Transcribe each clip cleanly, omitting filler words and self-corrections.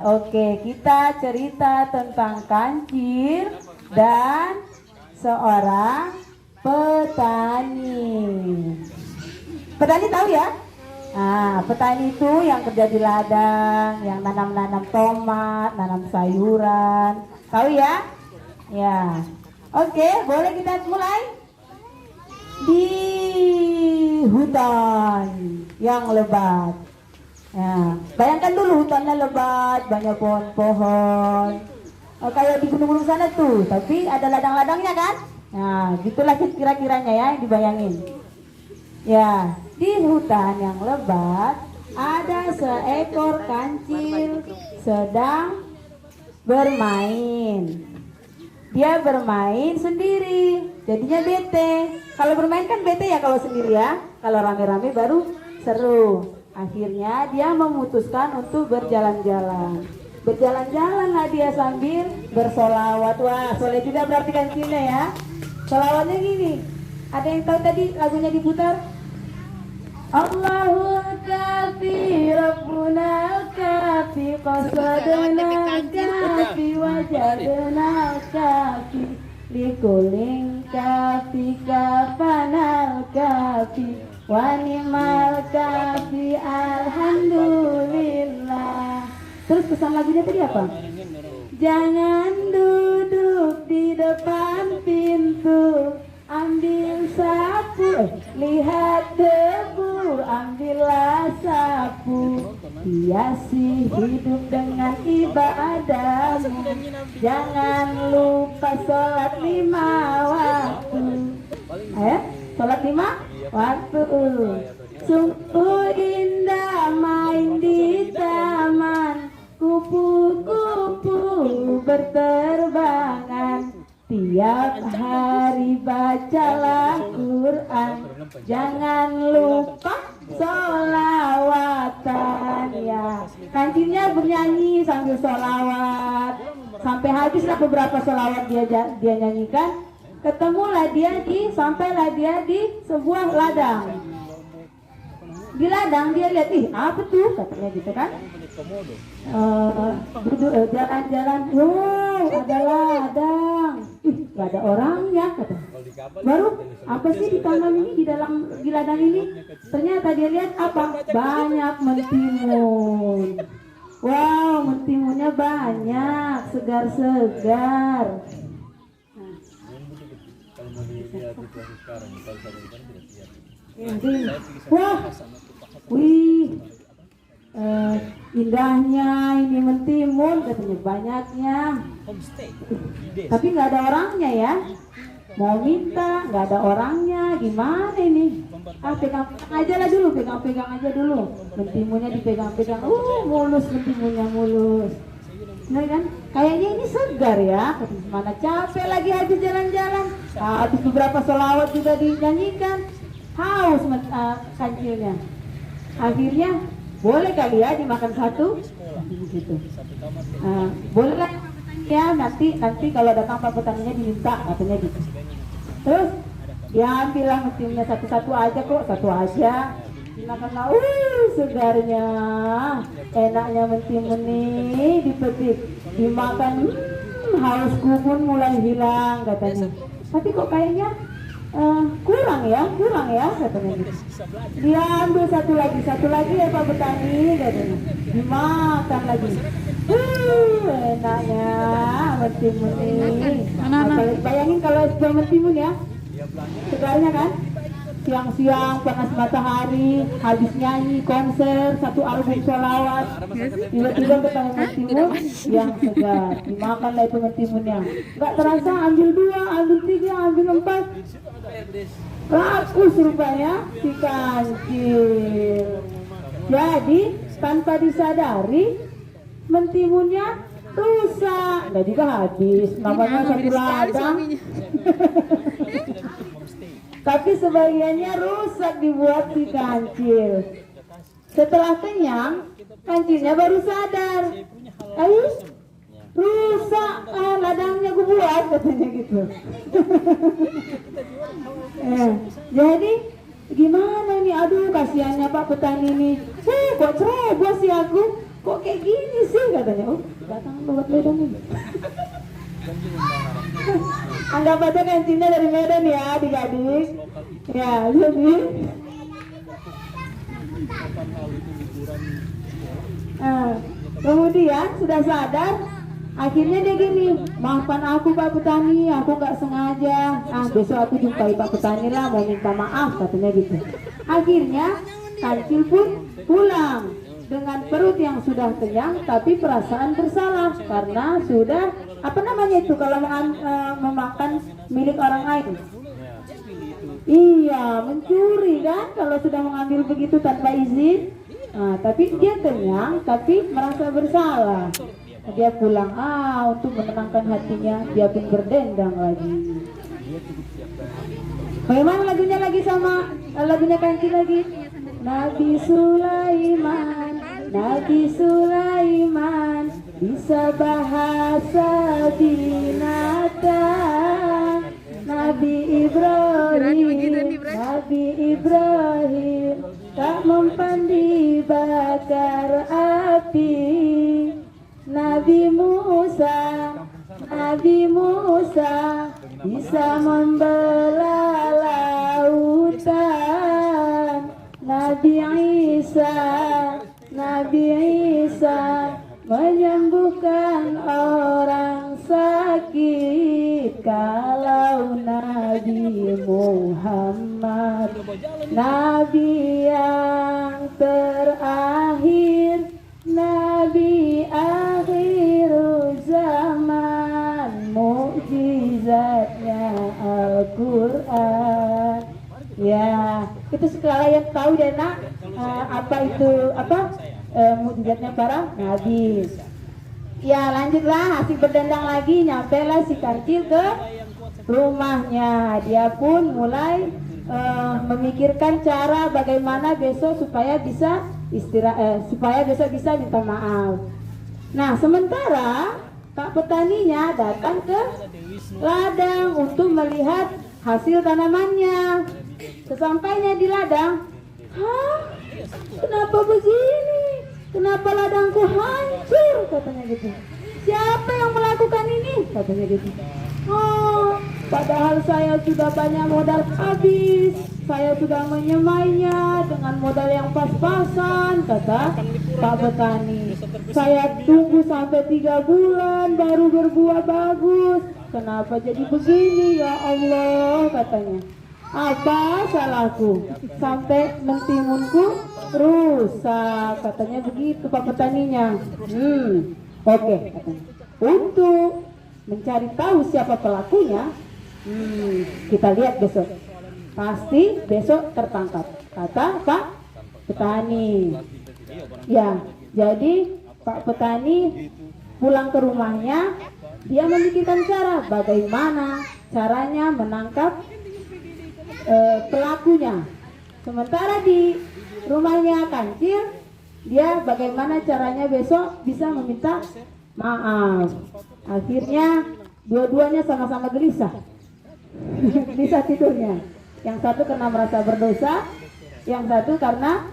Oke, kita cerita tentang kancil dan seorang petani. Petani tahu ya? Nah, petani itu yang kerja di ladang, yang nanam-nanam tomat, nanam sayuran. Tahu ya? Ya. Oke, boleh kita mulai? Di hutan yang lebat. Ya, bayangkan dulu hutannya lebat, banyak pohon-pohon. Kayak di gunung-gunung sana tuh, tapi ada ladang-ladangnya kan? Nah, gitulah kira-kiranya ya, yang dibayangin. Ya, di hutan yang lebat ada seekor kancil sedang bermain. Dia bermain sendiri, jadinya bete. Kalau bermain kan bete ya kalau sendiri ya. Kalau rame-rame baru seru. Akhirnya dia memutuskan untuk berjalan-jalan. Berjalan-jalanlah dia sambil bersolawat. Wah, soleh juga berarti kancilnya ya. Solawatnya gini. Ada yang tahu tadi lagunya diputar? Allahul kafi Rabbuna kafi qasadna kafi wajadna kafi likuling kafi kafanal kafi wa ni'mal kafi alhamdulillah. Terus pesan lagunya tadi apa? Jangan duduk di depan pintu, ambil sapu, lihat debu, ambillah sapu, hiasi hidup dengan ibadahmu, jangan lupa sholat 5 waktu. Sholat 5 waktu. Sungguh indah main di taman, kupu-kupu berterbangan. Tiap hari bacalah Quran, jangan lupa sholawatan ya. Kancilnya bernyanyi sambil sholawat sampai habislah beberapa sholawat dia nyanyikan. Sampailah dia di sebuah ladang. Di ladang dia lihat, ih apa tuh katanya gitu kan. Jalan-jalan, ada ladang. Gak ada orangnya kata. Baru apa sih ditanam ini di ladang ini? Ternyata dia lihat apa? Banyak mentimun. Wow, mentimunnya banyak, segar-segar. Wah, wih, indahnya ini mentimun katanya, banyaknya. Tapi nggak ada orangnya ya. Mau minta, nggak ada orangnya, gimana ini? Pegang aja lah dulu, pegang aja dulu. Mentimunnya dipegang-pegang, mulus mentimunnya mulus. Nah kan, kayaknya ini segar ya. Mana capek lagi habis jalan-jalan. Habis beberapa sholawat juga dinyanyikan. Haus kancilnya. Akhirnya boleh kali ya dimakan satu. Gitu. Boleh lah ya, nanti kalau datang Pak petaninya diminta katanya gitu. Terus diambillah mentimunnya satu-satu aja kok, satu aja. Dimakanlah, segarnya, enaknya mentimun nih dipetik, dimakan, hausku pun mulai hilang katanya. Tapi kok kayaknya kurang ya katanya gitu. Dia ambil satu lagi ya Pak petani katanya, dimakan lagi. Enaknya mentimun ini. Bayangin kalau sebuah mentimun ya, segarnya kan. Siang-siang panas matahari, habis nyanyi konser satu album sholawat, tiba-tiba ketemu mentimun yang segar, dimakanlah itu mentimunnya. Gak terasa ambil 2, ambil 3, ambil 4, rakus rupanya si kancil. Jadi tanpa disadari mentimunnya rusak, dan juga habis. Namanya satu ladang. Tapi sebagiannya rusak dibuat si kancil. Setelah kenyang, kancilnya baru sadar. Rusak ladangnya gue buat katanya gitu. Jadi gimana nih? Aduh kasihannya Pak petani ini. Kok ceroboh sih aku. kok kayak gini sih katanya. Oh, datang buat Medan ini. Anggap aja kantinnya dari Medan ya adik-adik. Ya, jadi kemudian sudah sadar, akhirnya dia gini, maafkan aku Pak Petani, aku gak sengaja. Besok aku jumpai Pak Petani lah, mau minta maaf katanya gitu. Akhirnya Kancil pun pulang dengan perut yang sudah kenyang tapi perasaan bersalah karena sudah apa namanya itu kalau memakan milik orang lain. Iya, mencuri kan kalau sudah mengambil begitu tanpa izin. Tapi dia kenyang tapi merasa bersalah. Dia pulang untuk menenangkan hatinya, dia pun berdendang lagi. Bagaimana lagunya lagi sama lagunya Kancil lagi? Nabi Sulaiman, Nabi Sulaiman bisa bahasa binatang. Nabi Ibrahim, Nabi Ibrahim tak mempan dibakar api. Nabi Musa, Nabi Musa bisa membelah lautan. Nabi Isa, Nabi Isa menyembuhkan orang sakit. Kalau Nabi Muhammad, Nabi yang terakhir, Nabi akhir zaman, mukjizatnya Al-Quran. Ya, itu sekalian tahu deh nak, apa itu mukjizatnya para nabi. Ya, lanjutlah, asik berdendang lagi, nyampelah si Kancil ke rumahnya. Dia pun mulai memikirkan cara bagaimana besok supaya bisa supaya besok bisa minta maaf. Nah, sementara Pak Petaninya datang ke ladang untuk melihat hasil tanamannya. Sesampainya di ladang, kenapa begini? Kenapa ladangku hancur? Katanya gitu. Siapa yang melakukan ini? Katanya gitu. Padahal saya sudah banyak modal habis. Saya sudah menyemainya dengan modal yang pas-pasan, kata Pak Petani. Saya tunggu sampai 3 bulan baru berbuah bagus. Kenapa jadi begini ya Allah, katanya. Apa salahku sampai mentimunku rusak, katanya begitu Pak Petaninya. Oke, katanya. Untuk mencari tahu siapa pelakunya, kita lihat besok. Pasti besok tertangkap, kata Pak Petani. Ya, jadi Pak Petani pulang ke rumahnya, dia memikirkan cara bagaimana caranya menangkap pelakunya. Sementara di rumahnya Kancil, dia bagaimana caranya besok bisa meminta maaf. Akhirnya dua-duanya sama-sama gelisah. Gelisah tidurnya. Yang satu karena merasa berdosa, yang satu karena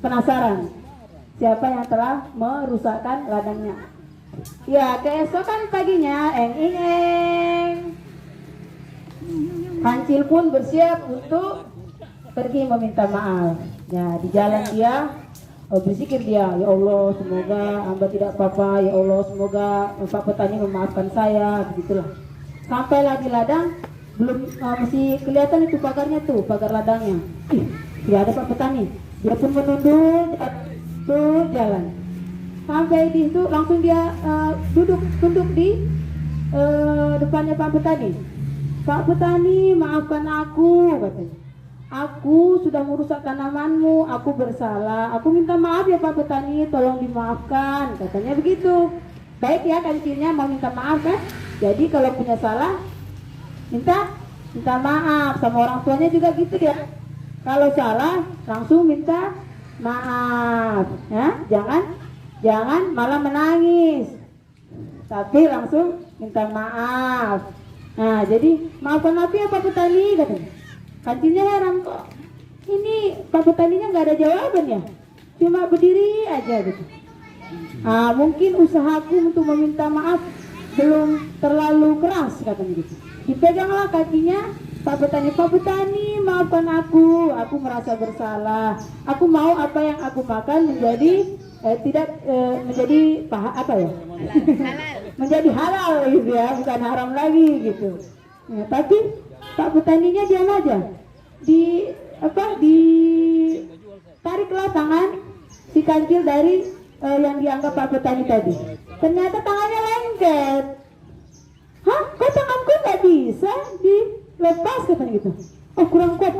penasaran siapa yang telah merusakkan ladangnya. Ya, keesokan paginya, Kancil pun bersiap untuk pergi meminta maaf. Ya, di jalan dia berzikir dia, ya Allah semoga hamba tidak apa-apa, ya Allah semoga Pak Petani memaafkan saya, begitulah. Sampailah di ladang, belum masih kelihatan itu pagarnya tuh, pagar ladangnya. Tidak ada Pak Petani. Dia pun menunduk tuh jalan. Sampai di situ langsung dia tunduk di depannya Pak Petani. Pak Petani, maafkan aku, katanya. Aku sudah merusak tanamanmu, aku bersalah. Aku minta maaf ya Pak Petani, tolong dimaafkan, katanya begitu. Baik ya, Kancilnya mau minta maaf kan? Jadi kalau punya salah, minta maaf. Sama orang tuanya juga gitu ya. Kalau salah, langsung minta maaf. Ya, jangan malah menangis, tapi langsung minta maaf. Nah, jadi maafkan aku ya Pak Petani, katanya. Kancilnya heran, kok ini Pak Petaninya nggak ada jawaban ya, cuma berdiri aja gitu. Mungkin usahaku untuk meminta maaf belum terlalu keras katanya gitu. Dipeganglah kakinya Pak Petani, maafkan aku merasa bersalah. Aku mau apa yang aku makan menjadi menjadi menjadi halal gitu ya, bukan haram lagi gitu. Ya, tapi Pak Petaninya diam aja. Tariklah tangan si kancil dari yang dianggap Pak Petani tadi. Ternyata tangannya lengket. Hah? Kok tanganku nggak bisa dilepas katanya gitu? Oh kurang kuat.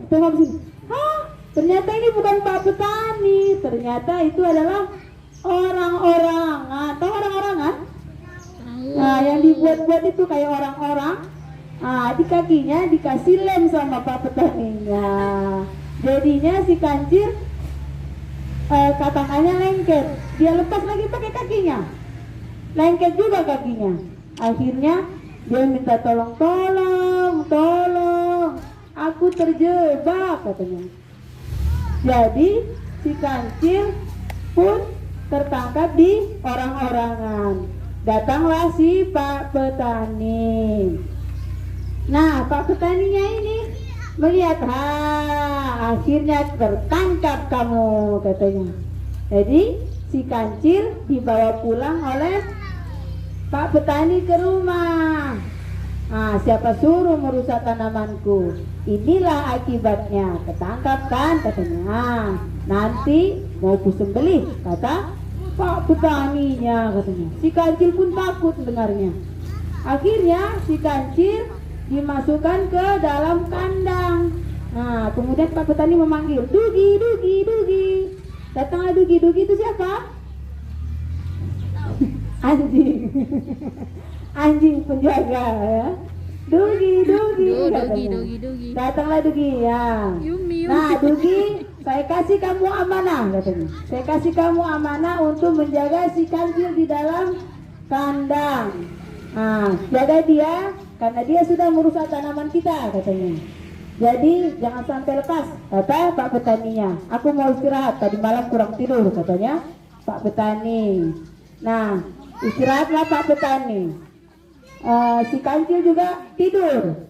Tengok sini. Hah? Ternyata ini bukan Pak Petani. Ternyata itu adalah orang-orangan. Tahu orang-orangan? Nah, yang dibuat-buat itu kayak orang-orang. Di kakinya dikasih lem sama Pak Petaninya. Jadinya si kancil tangannya lengket. Dia lepas lagi pakai kakinya. Lengket juga kakinya. Akhirnya dia minta tolong. Aku terjebak katanya. Jadi si kancil pun tertangkap di orang-orangan. Datanglah si Pak Petani. Nah, Pak Petaninya ini melihat, akhirnya tertangkap kamu katanya. Jadi si kancil dibawa pulang oleh Pak Petani ke rumah. Siapa suruh merusak tanamanku? Inilah akibatnya. Ketangkap kan katanya. Nanti mau kusembelih kata Pak Petaninya katanya. Si kancil pun takut dengarnya. Akhirnya si kancil dimasukkan ke dalam kandang. Kemudian Pak Petani memanggil, Dugi. Datanglah Dugi itu siapa? Anjing penjaga ya. Dugi. Datanglah Dugi ya. Nah Dugi, saya kasih kamu amanah katanya. Saya kasih kamu amanah untuk menjaga si kancil di dalam kandang. Jaga dia karena dia sudah merusak tanaman kita katanya. Jadi jangan sampai lepas kata Pak Petaninya. Aku mau istirahat, tadi malam kurang tidur katanya Pak Petani. Nah istirahatlah Pak Petani. Si kancil juga tidur,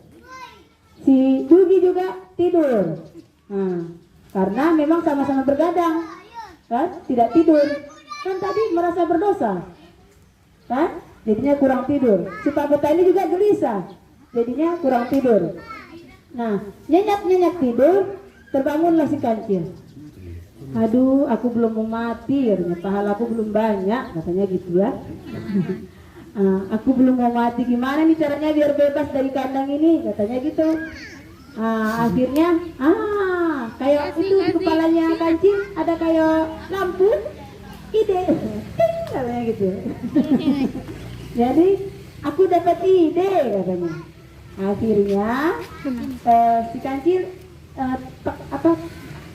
si Dugi juga tidur. Karena memang sama-sama bergadang kan, tidak tidur kan, tadi merasa berdosa kan, jadinya kurang tidur. Si Pak Petani juga gelisah, jadinya kurang tidur. Nah nyenyak tidur, terbangunlah si kancil. Aduh, aku belum mau mati, pahalaku belum banyak katanya gitu ya. Aku belum mau mati, gimana nih caranya biar bebas dari kandang ini katanya gitu. Akhirnya kayak itu di kepalanya kancil ada kayak lampu, ide ting katanya gitu. Jadi aku dapat ide katanya. Akhirnya si kancil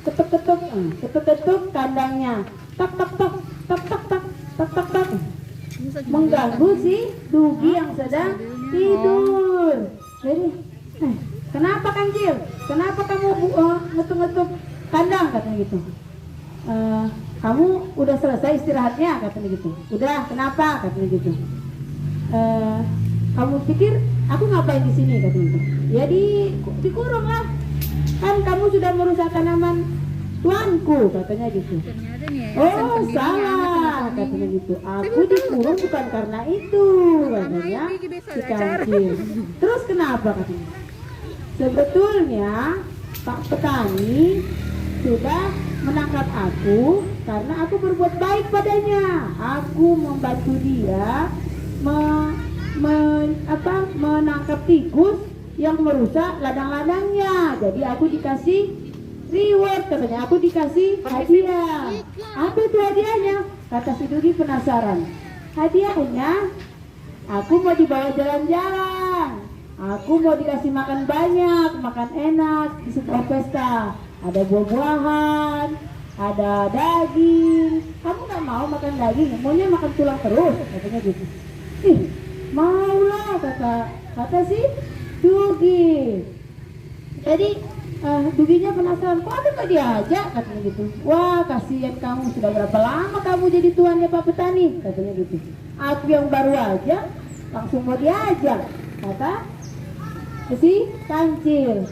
ketuk kandangnya, tak mengganggu si Dugi yang sedang tidur. Jadi kenapa kancil? Kenapa kamu ngetuk kandang katanya gitu? Kamu udah selesai istirahatnya katanya gitu. Udah, kenapa katanya gitu? Kamu pikir aku ngapain di sini katanya gitu? Ya dikurung lah. Kan kamu sudah merusak tanaman tuanku katanya gitu. Oh salah katanya gitu. Aku dikurung bukan karena itu katanya si kancil. Terus kenapa katanya? Sebetulnya Pak Petani sudah menangkap aku karena aku berbuat baik padanya. Aku membantu dia menangkap tikus yang merusak ladang-ladangnya. Jadi aku dikasih reward katanya, aku dikasih hadiah. Apa itu hadiahnya? Kata si Dugi penasaran. Hadiahnya aku mau dibawa jalan-jalan, aku mau dikasih makan banyak, makan enak di sebuah pesta. Ada buah-buahan, ada daging. Kamu gak mau makan daging, maunya makan tulang terus katanya gitu. Maulah kata si Dugi. Jadi Duginya penasaran, kok aku gak diajak katanya gitu. Wah, kasihan kamu, sudah berapa lama kamu jadi tuannya Pak Petani, katanya gitu. Aku yang baru aja langsung mau diajak, kata si Kancil.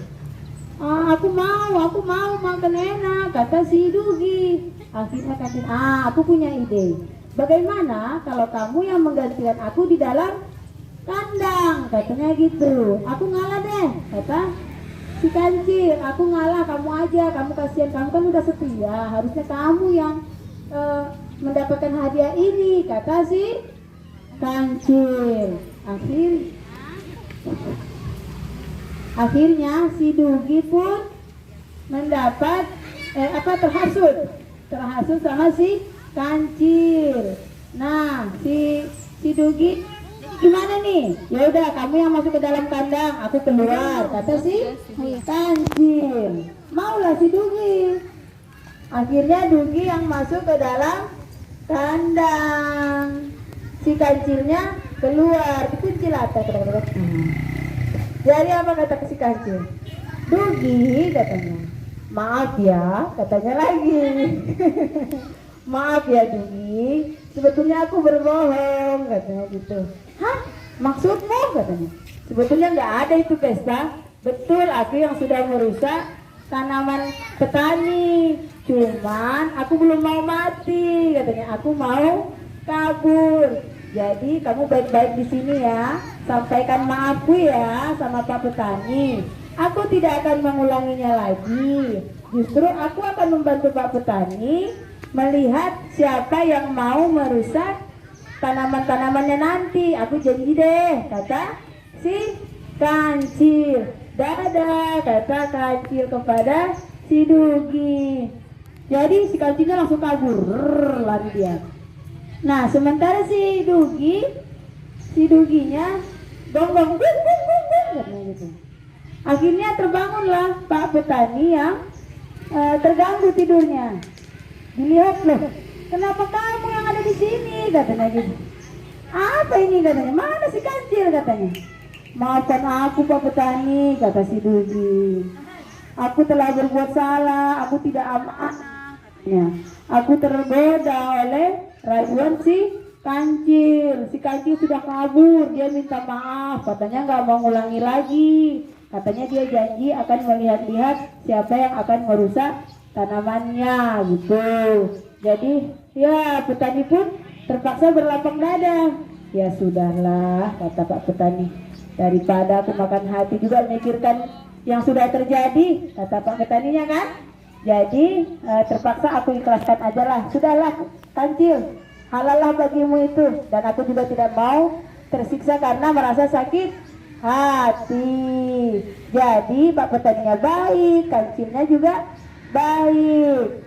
Aku mau makan enak, kata si Dugi. Akhirnya Kancil, aku punya ide. Bagaimana kalau kamu yang menggantikan aku di dalam kandang, katanya gitu. Aku ngalah deh, kata si Kancil. Aku ngalah, kamu aja, kamu kasihan, kamu kan udah setia, harusnya kamu yang mendapatkan hadiah ini, kata si Kancil. Akhirnya si Dugi pun mendapat terhasut sama si Kancil. Nah, si Dugi, gimana nih? Ya udah, kamu yang masuk ke dalam kandang, aku keluar, kata si Kancil. Maulah si Dugi. Akhirnya Dugi yang masuk ke dalam kandang, si Kancilnya keluar, dikunci lata. Jadi apa kata si Kancil? Dugi, katanya, maaf ya, katanya lagi. Maaf ya Dugi, sebetulnya aku berbohong, katanya gitu. Hah? Maksudmu? Katanya, sebetulnya nggak ada itu pesta. Betul, aku yang sudah merusak tanaman petani. Cuman aku belum mau mati, katanya. Aku mau kabur. Jadi kamu baik-baik di sini ya. Sampaikan maafku ya sama Pak Petani. Aku tidak akan mengulanginya lagi. Justru aku akan membantu Pak Petani melihat siapa yang mau merusak tanaman-tanamannya nanti. Aku janji deh, kata si Kancil. Dadah, kata Kancil kepada si Dugi. Jadi si Kancilnya langsung kabur, lari dia. Nah, sementara si Duginya gonggong, gitu. Akhirnya terbangunlah Pak Petani yang terganggu tidurnya. Dilihat, loh, kenapa kamu yang ada di sini, katanya gitu. Apa ini, katanya, mana si Kancil, katanya. Maafkan aku Pak Petani, kata si Dugi. Aku telah berbuat salah, aku tidak amanah. Aku tergoda oleh rayuan si Kancil. Si Kancil sudah kabur, dia minta maaf, katanya nggak mau ngulangi lagi. Katanya dia janji akan melihat-lihat siapa yang akan merusak tanamannya, gitu. Jadi ya petani pun terpaksa berlapang dada. Ya sudahlah, kata Pak Petani, daripada aku makan hati juga memikirkan yang sudah terjadi, kata Pak Petaninya kan. Jadi terpaksa aku ikhlaskan aja lah. Sudahlah Kancil, halalah bagimu itu, dan aku juga tidak mau tersiksa karena merasa sakit hati. Jadi Pak Petaninya baik, Kancilnya juga baik.